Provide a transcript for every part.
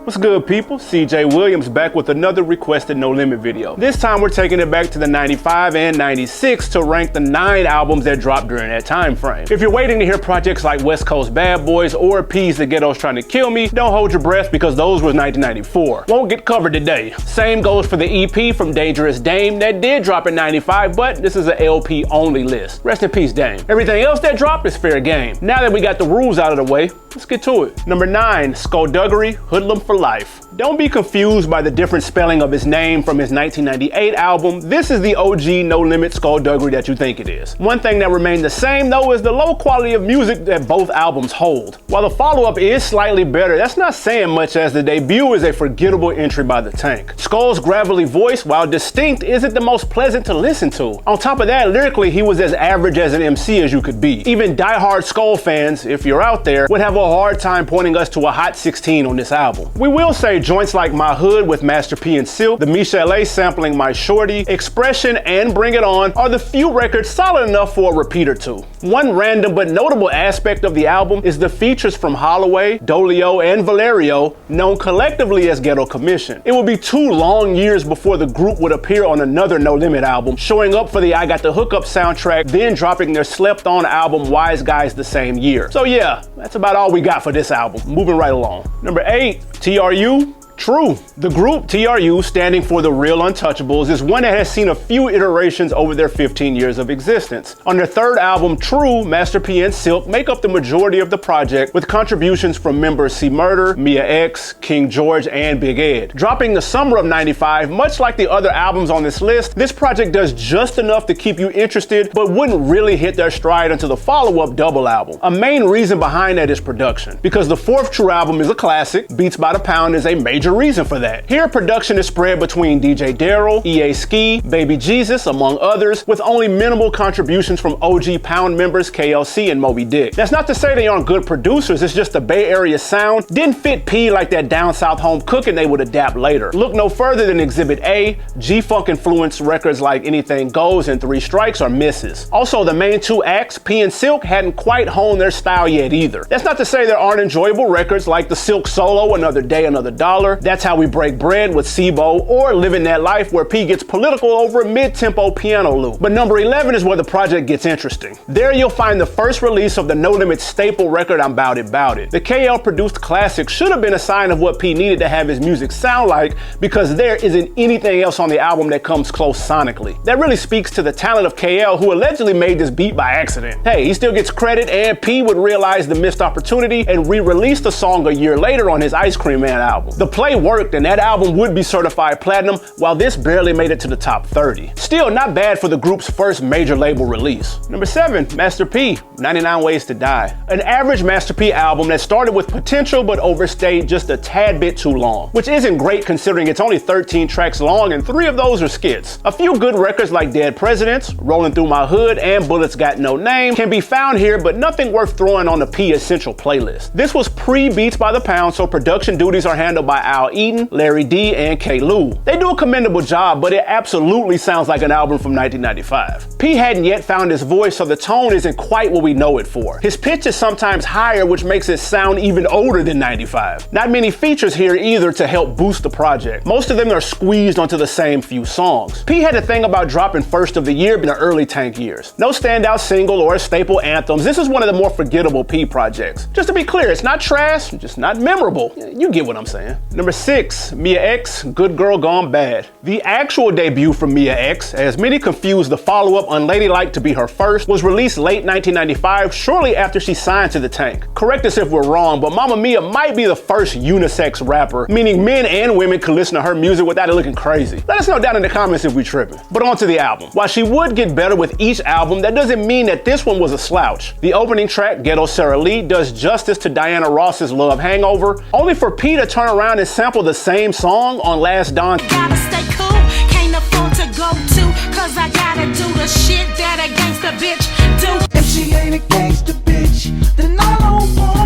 What's good, people? CJ Williams back with another requested No Limit video. This time we're taking it back to the 95 and 96 to rank the 9 albums that dropped during that time frame. If you're waiting to hear projects like West Coast Bad Boys or P's The Ghetto's Trying to Kill Me, don't hold your breath because those was 1994. Won't get covered today. Same goes for the EP from Dangerous Dame that did drop in 95, but this is an LP only list. Rest in peace, Dame. Everything else that dropped is fair game. Now that we got the rules out of the way, let's get to it. Number 9, Skulldigger Hoodlum for Life. Don't be confused by the different spelling of his name from his 1998 album. This is the OG No Limit Skulldigger that you think it is. One thing that remained the same though is the low quality of music that both albums hold. While the follow-up is slightly better, that's not saying much as the debut is a forgettable entry by the Tank. Skull's gravelly voice, while distinct, isn't the most pleasant to listen to. On top of that, lyrically he was as average as an MC as you could be. Even diehard Skull fans, if you're out there, would have a hard time pointing us to a hot 16 on this album. We will say joints like My Hood with Master P and Silk, the Michelle sampling My Shorty, Expression, and Bring It On are the few records solid enough for a repeat or two. One random but notable aspect of the album is the features from Holloway, Dolio, and Valerio, known collectively as Ghetto Commission. It would be 2 long years before the group would appear on another No Limit album, showing up for the I Got the Hookup soundtrack, then dropping their slept-on album Wise Guys the same year. So yeah, that's about all we got for this album. Moving right along. Number 8, TRU. True. The group TRU, standing for The Real Untouchables, is one that has seen a few iterations over their 15 years of existence. On their 3rd album, True, Master P and Silk make up the majority of the project, with contributions from members C Murder, Mia X, King George, and Big Ed. Dropping the summer of 95, much like the other albums on this list, this project does just enough to keep you interested, but wouldn't really hit their stride until the follow-up double album. A main reason behind that is production, because the 4th True album is a classic, Beats by the Pound is a major reason for that. Here, production is spread between DJ Daryl, EA Ski, Baby Jesus, among others, with only minimal contributions from OG Pound members KLC and Moby Dick. That's not to say they aren't good producers, it's just the Bay Area sound didn't fit P like that down south home cooking they would adapt later. Look no further than Exhibit A. G-Funk influenced records like Anything Goes and 3 Strikes are misses. Also, the main 2 acts, P and Silk, hadn't quite honed their style yet either. That's not to say there aren't enjoyable records like the Silk solo, Another Day, Another Dollar, That's How We Break Bread with Sibo, or Living That Life, where P gets political over a mid-tempo piano loop. But number 11 is where the project gets interesting. There you'll find the first release of the No Limit staple record, I'm Bout It Bout It. The KL produced classic should have been a sign of what P needed to have his music sound like, because there isn't anything else on the album that comes close sonically. That really speaks to the talent of KL, who allegedly made this beat by accident. Hey, he still gets credit, and P would realize the missed opportunity and re-release the song a year later on his Ice Cream Man album. The play worked, and that album would be certified platinum, while this barely made it to the top 30. Still not bad for the group's first major label release. Number 7, Master P, 99 Ways to Die. An average Master P album that started with potential but overstayed just a tad bit too long, which isn't great considering it's only 13 tracks long and 3 of those are skits. A few good records like Dead Presidents, Rolling Through My Hood, and Bullets Got No Name can be found here, but nothing worth throwing on the P Essential playlist. This was pre-Beats by the Pound, so production duties are handled by Al Eaton, Larry D, and K. Lou. They do a commendable job, but it absolutely sounds like an album from 1995. P hadn't yet found his voice, so the tone isn't quite what we know it for. His pitch is sometimes higher, which makes it sound even older than 95. Not many features here either to help boost the project. Most of them are squeezed onto the same few songs. P had a thing about dropping first of the year in the early Tank years. No standout single or staple anthems. This is one of the more forgettable P projects. Just to be clear, it's not trash, just not memorable. You get what I'm saying. Number 6, Mia X, Good Girl Gone Bad. The actual debut from Mia X, as many confuse the follow-up Unladylike to be her first, was released late 1995, shortly after she signed to the Tank. Correct us if we're wrong, but Mamma Mia might be the first unisex rapper, meaning men and women could listen to her music without it looking crazy. Let us know down in the comments if we tripping. But on to the album. While she would get better with each album, that doesn't mean that this one was a slouch. The opening track, Ghetto Sarah Lee, does justice to Diana Ross's Love Hangover, only for P to turn around and sample the same song on Last Don. Gotta stay cool, can't afford to go to, cause I gotta do the shit that a gangsta bitch do. If she ain't a gangsta bitch, then I don't wanna.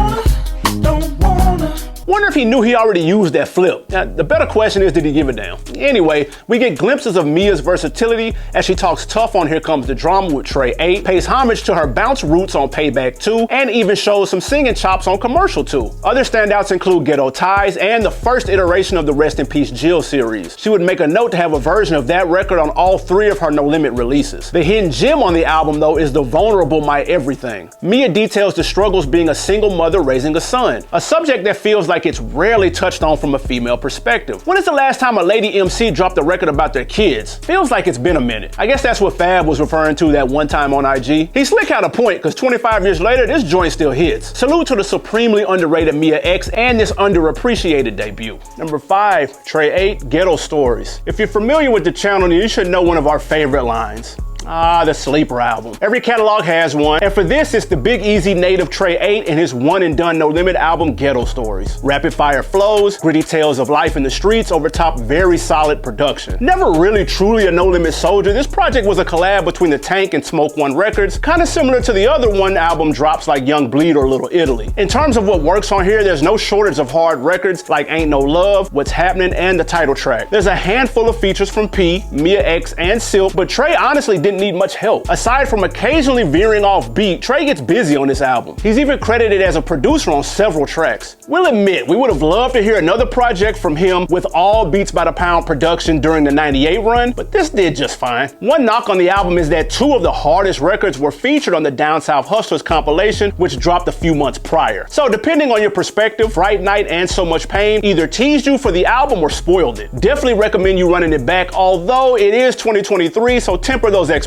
Wonder if he knew he already used that flip. Now, the better question is, did he give a damn? Anyway, we get glimpses of Mia's versatility as she talks tough on Here Comes the Drama with Trey 8, pays homage to her bounce roots on Payback 2, and even shows some singing chops on Commercial 2. Other standouts include Ghetto Ties and the first iteration of the Rest in Peace Jill series. She would make a note to have a version of that record on all 3 of her No Limit releases. The hidden gem on the album, though, is the vulnerable My Everything. Mia details the struggles being a single mother raising a son, a subject that feels like it's rarely touched on from a female perspective. When is the last time a lady MC dropped a record about their kids? Feels like it's been a minute. I guess that's what Fab was referring to that one time on IG. He slick had a point, because 25 years later, this joint still hits. Salute to the supremely underrated Mia X and this underappreciated debut. Number 5, Trey 8, Ghetto Stories. If you're familiar with the channel, you should know one of our favorite lines. The Sleeper album. Every catalog has one, and for this, it's the Big Easy native Trey 8 and his one and done No Limit album, Ghetto Stories. Rapid fire flows, gritty tales of life in the streets over top very solid production. Never really truly a No Limit soldier, this project was a collab between the Tank and Smoke One Records, kind of similar to the other one album drops like Young Bleed or Little Italy. In terms of what works on here, there's no shortage of hard records like Ain't No Love, What's Happening, and the title track. There's a handful of features from P, Mia X, and Silk, but Trey honestly didn't need much help. Aside from occasionally veering off beat, Trey gets busy on this album. He's even credited as a producer on several tracks. We'll admit, we would have loved to hear another project from him with all Beats by the Pound production during the 98 run, but this did just fine. One knock on the album is that 2 of the hardest records were featured on the Down South Hustlers compilation, which dropped a few months prior. So depending on your perspective, Fright Night and So Much Pain either teased you for the album or spoiled it. Definitely recommend you running it back, although it is 2023, so temper those expectations.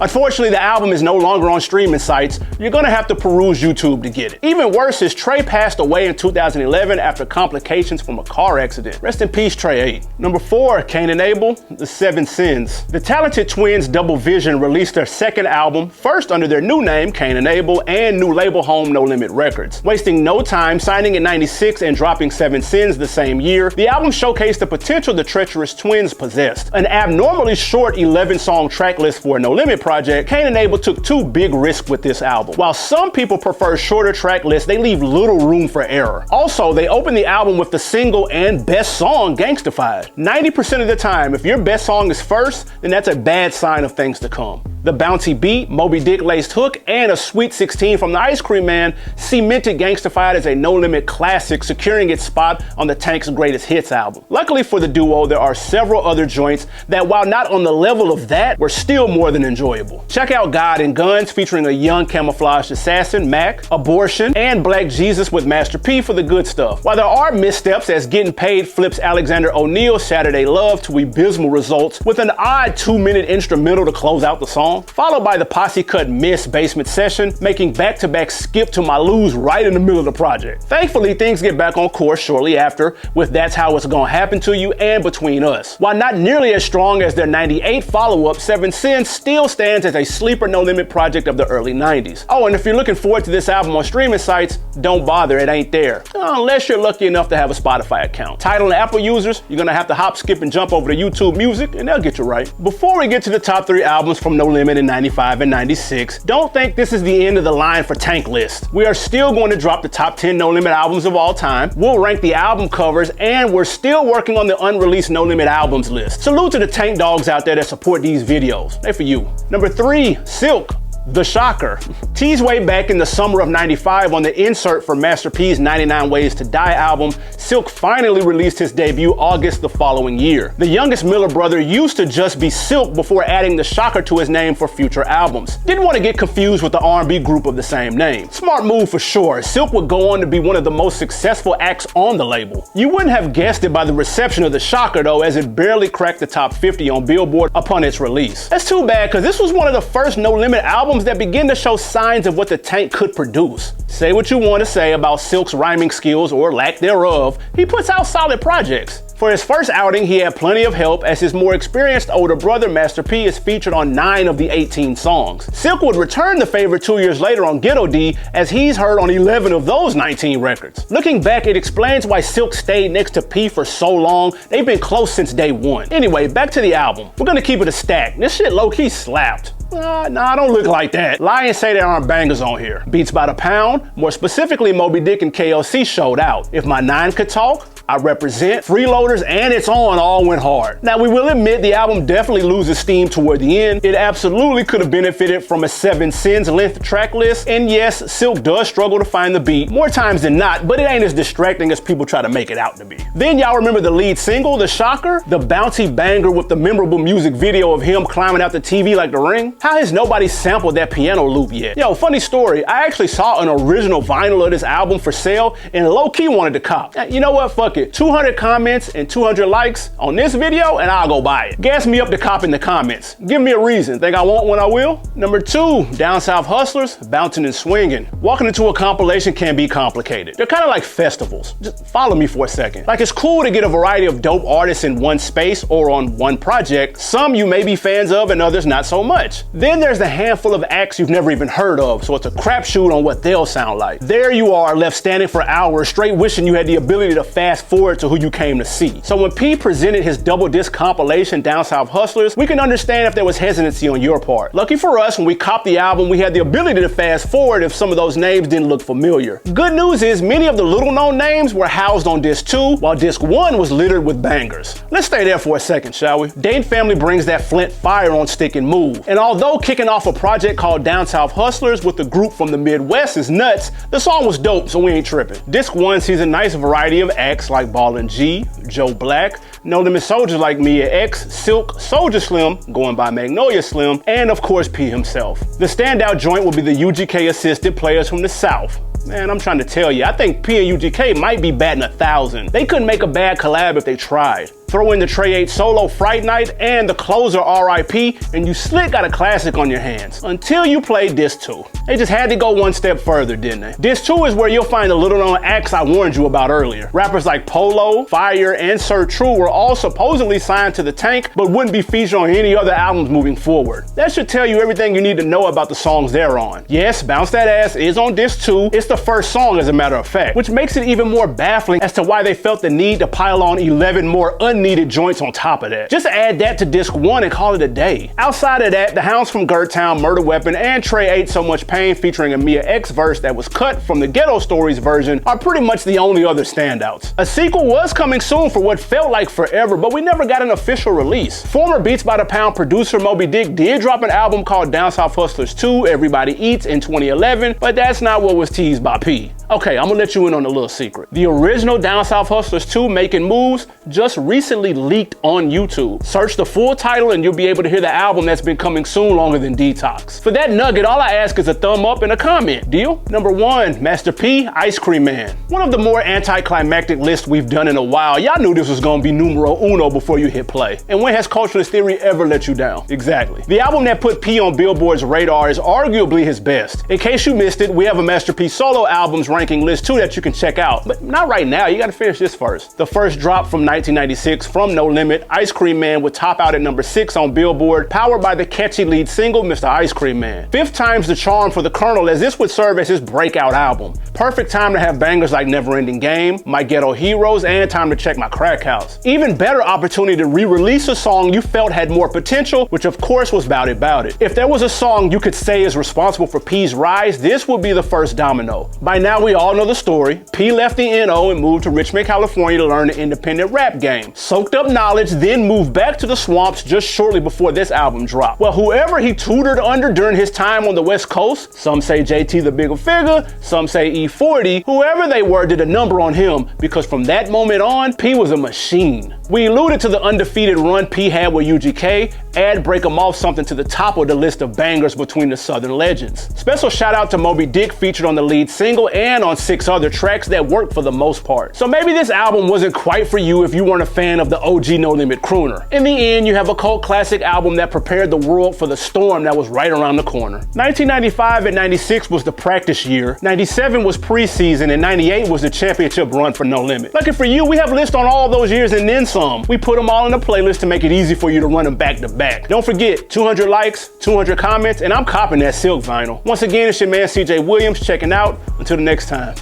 Unfortunately, the album is no longer on streaming sites. You're gonna have to peruse YouTube to get it. Even worse is Trey passed away in 2011 after complications from a car accident. Rest in peace, Trey 8. Number 4, Cain and Abel, The 7 Sins. The talented twins Double Vision released their second album, first under their new name, Cain and Abel, and new label home No Limit Records. Wasting no time, signing in '96 and dropping 7 Sins the same year, the album showcased the potential the treacherous twins possessed. An abnormally short 11-song track list for a No Limit project, Cain and Abel took 2 big risks with this album. While some people prefer shorter track lists, they leave little room for error. Also, they open the album with the single and best song, Gangstafied. 90% of the time, if your best song is first, then that's a bad sign of things to come. The bouncy beat, Moby Dick laced hook, and a Sweet 16 from the Ice Cream Man cemented Gangstafied as a No Limit classic, securing its spot on the Tank's Greatest Hits album. Luckily for the duo, there are several other joints that, while not on the level of that, were still more than enjoyable. Check out God and Guns featuring a young camouflaged assassin, Mac, Abortion, and Black Jesus with Master P for the good stuff. While there are missteps as Getting Paid flips Alexander O'Neal's Saturday Love to abysmal results with an odd 2-minute instrumental to close out the song, followed by the posse cut Miss Basement Session, making back-to-back Skip to My Lose right in the middle of the project. Thankfully, things get back on course shortly after with That's How It's Gonna Happen to You and Between Us. While not nearly as strong as their 98 follow-up, 7 Sins still stands as a sleeper No Limit project of the early 90s. Oh, and if you're looking forward to this album on streaming sites, don't bother, it ain't there. Unless you're lucky enough to have a Spotify account. Tidal and Apple users, you're gonna have to hop, skip, and jump over to YouTube Music, and they'll get you right. Before we get to the top 3 albums from No Limit in 95 and 96, don't think this is the end of the line for Tank List. We are still going to drop the top 10 No Limit albums of all time. We'll rank the album covers, and we're still working on the unreleased No Limit albums list. Salute to the Tank dogs out there that support these videos. They're for you. Number 3, Silk. The Shocker. Teased way back in the summer of 95 on the insert for Master P's 99 Ways to Die album, Silk finally released his debut August the following year. The youngest Miller brother used to just be Silk before adding The Shocker to his name for future albums. Didn't want to get confused with the R&B group of the same name. Smart move for sure. Silk would go on to be one of the most successful acts on the label. You wouldn't have guessed it by the reception of The Shocker though, as it barely cracked the top 50 on Billboard upon its release. That's too bad, because this was one of the first No Limit albums that began to show signs of what the Tank could produce. Say what you want to say about Silk's rhyming skills or lack thereof, he puts out solid projects. For his first outing, he had plenty of help, as his more experienced older brother, Master P, is featured on 9 of the 18 songs. Silk would return the favor 2 years later on Ghetto D, as he's heard on 11 of those 19 records. Looking back, it explains why Silk stayed next to P for so long. They've been close since day one. Anyway, back to the album. We're gonna keep it a stack. This shit low-key slapped. Nah, don't look like that. Lie and say there aren't bangers on here. Beats by the Pound, more specifically Moby Dick and KLC showed out. If My Nine Could Talk, I Represent, Freeloaders, and It's On all went hard. Now, we will admit the album definitely loses steam toward the end. It absolutely could have benefited from a 7 Sins length track list, and yes, Silk does struggle to find the beat more times than not, but it ain't as distracting as people try to make it out to be. Then y'all remember the lead single, The Shocker? The bouncy banger with the memorable music video of him climbing out the TV like the Ring? How has nobody sampled that piano loop yet? Yo, funny story, I actually saw an original vinyl of this album for sale and low-key wanted to cop. Now, you know what, fuck it. 200 comments and 200 likes on this video and I'll go buy it. Gas me up to cop in the comments. Give me a reason. Think I want one, I will? Number 2, Down South Hustlers, Bouncing and Swinging. Walking into a compilation can be complicated. They're kind of like festivals. Just follow me for a second. Like, it's cool to get a variety of dope artists in one space or on one project. Some you may be fans of and others not so much. Then there's the handful of acts you've never even heard of, so it's a crapshoot on what they'll sound like. There you are, left standing for hours straight wishing you had the ability to fast forward to who you came to see. So when P presented his double disc compilation Down South Hustlers, we can understand if there was hesitancy on your part. Lucky for us, when we copped the album, we had the ability to fast forward if some of those names didn't look familiar. Good news is many of the little known names were housed on disc 2, while disc 1 was littered with bangers. Let's stay there for a second, shall we? Dane Family brings that Flint fire on Stick and Move. And although kicking off a project called Down South Hustlers with a group from the Midwest is nuts, the song was dope, so we ain't tripping. Disc 1 sees a nice variety of acts like Ballin' G, Joe Black, No Limit Soldiers like Mia X, Silk, Soulja Slim, going by Magnolia Slim, and of course P himself. The standout joint will be the UGK assisted Players from the South. Man, I'm trying to tell you, I think P and UGK might be batting 1,000. They couldn't make a bad collab if they tried. Throw in the Trey 8 solo Fright Night and the closer RIP, and you slick got a classic on your hands. Until you play Disc 2. They just had to go one step further, didn't they? Disc 2 is where you'll find the little known acts I warned you about earlier. Rappers like Polo, Fire, and Sir True were all supposedly signed to the Tank, but wouldn't be featured on any other albums moving forward. That should tell you everything you need to know about the songs they're on. Yes, Bounce That Ass is on Disc 2. It's the first song, as a matter of fact, which makes it even more baffling as to why they felt the need to pile on 11 more unneeded joints on top of that. Just add that to disc 1 and call it a day. Outside of that, the Hounds from Gertown, Murder Weapon, and Trey 8 So Much Pain featuring a Mia X verse that was cut from the Ghetto Stories version are pretty much the only other standouts. A sequel was coming soon for what felt like forever, but we never got an official release. Former Beats by the Pound producer Moby Dick did drop an album called Down South Hustlers 2, Everybody Eats in 2011, but that's not what was teased by P. Okay, I'm gonna let you in on a little secret. The original Down South Hustlers 2, Making Moves, just recently leaked on YouTube. Search the full title and you'll be able to hear the album that's been coming soon longer than Detox. For that nugget, all I ask is a thumb up and a comment. Deal? Number 1, Master P, Ice Cream Man. One of the more anticlimactic lists we've done in a while. Y'all knew this was gonna be numero uno before you hit play. And when has Culturalist Theory ever let you down? Exactly. The album that put P on Billboard's radar is arguably his best. In case you missed it, we have a Master P solo albums ranking list too that you can check out, but not right now. You gotta finish this first. The first drop from 1996 from No Limit, Ice Cream Man, would top out at number 6 on Billboard, powered by the catchy lead single, Mr. Ice Cream Man. 5th time's the charm for the Colonel, as this would serve as his breakout album. Perfect time to have bangers like Never Ending Game, My Ghetto Heroes, and Time to Check My Crack House. Even better opportunity to re-release a song you felt had more potential, which of course was Bout It Bout It. If there was a song you could say is responsible for P's rise, this would be the first domino. By now we all know the story. P left the NO and moved to Richmond, California to learn the independent rap game. Soaked up knowledge, then moved back to the swamps just shortly before this album dropped. Well, whoever he tutored under during his time on the West Coast, some say JT the Bigger Figure, some say E40, whoever they were did a number on him, because from that moment on, P was a machine. We alluded to the undefeated run P had with UGK, add Break 'Em Off something to the top of the list of bangers between the Southern legends. Special shout out to Moby Dick, featured on the lead single and on 6 other tracks that worked for the most part. So maybe this album wasn't quite for you if you weren't a fan of the OG No Limit crooner. In the end, you have a cult classic album that prepared the world for the storm that was right around the corner. 1995 and 96 was the practice year, 97 was preseason, and 98 was the championship run for No Limit. Lucky for you, we have lists on all those years and then some. We put them all in a playlist to make it easy for you to run them back to back. Don't forget, 200 likes, 200 comments, and I'm copping that Silk vinyl. Once again, it's your man CJ Williams checking out. Until the next time.